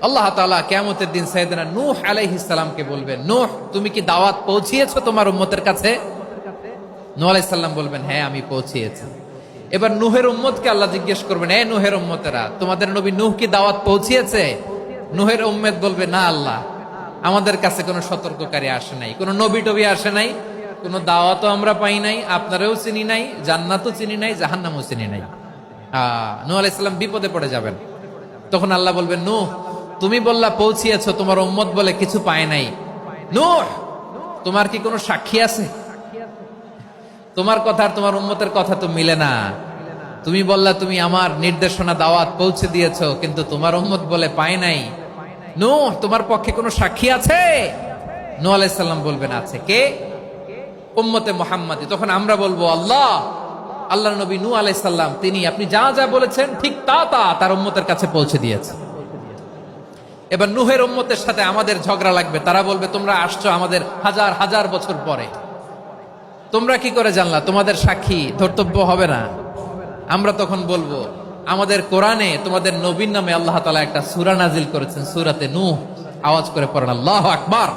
আল্লাহ তাআলা কিয়ামতের দিন সাইয়েদনা নূহ আলাইহিস সালামকে বলবেন, নূহ তুমি কি দাওয়াত পৌঁছিয়েছো তোমার উম্মতের কাছে? নূহ আলাইহিস সালাম বলবেন, হ্যাঁ আমি পৌঁছিয়েছি। এবার নূহের উম্মতকে আল্লাহ জিজ্ঞেস করবেন, এ নূহের উম্মতেরা, তোমাদের নবী নূহ কি দাওয়াত পৌঁছিয়েছে? নূহের উম্মত বলবে, না আল্লাহ, আমাদের কাছে কোনো সতর্ককারী আসে নাই, কোনো নবী টবি আসে নাই, কোনো দাওয়াতও আমরা পাই নাই, আপনারাও চিনি নাই, জান্নাতও চিনি নাই, জাহান্নামও চিনি নাই। নূহ আলাইহিস সালাম বিপদে পড়ে যাবেন। তখন আল্লাহ বলবেন, নূহ তুমি বললা পৌঁছিয়েছো, তোমার উম্মত বলে কিছু পায় নাই। নূহ তোমার কি কোনো সাক্ষী আছে? তোমার কথা আর তোমার উম্মতের কথা তো মিলে না। তুমি বললা তুমি আমার নির্দেশনা দাওয়াত পৌঁছে দিয়েছো, কিন্তু তোমার উম্মত বলে পায় নাই। নূহ তোমার পক্ষে কোনো সাক্ষী আছে? নূহ আলাইহিস সালাম বলবেন, আছে। কে? উম্মতে মুহাম্মাদি। তখন আমরা বলবো, আল্লাহ, আল্লাহর নবী নূহ আলাইহিস সালাম তিনি আপনি যা যা বলেছেন ঠিক তা তা তার উম্মতের কাছে পৌঁছে দিয়েছে। এবার নূহের উম্মতের সাথে আমাদের ঝগড়া লাগবে। তারা বলবে, তোমরা আসছো আমাদের হাজার হাজার বছর পরে, তোমরা কি করে জানলা? তোমাদের সাক্ষী ধর্তব্য হবে না? আমরা তখন বলবো, আমাদের কোরআনে তোমাদের নবীর নামে আল্লাহ তাআলা একটা সূরা নাজিল করেছেন, সূরাতে নূহ। আওয়াজ করে পড়েন আল্লাহু আকবার।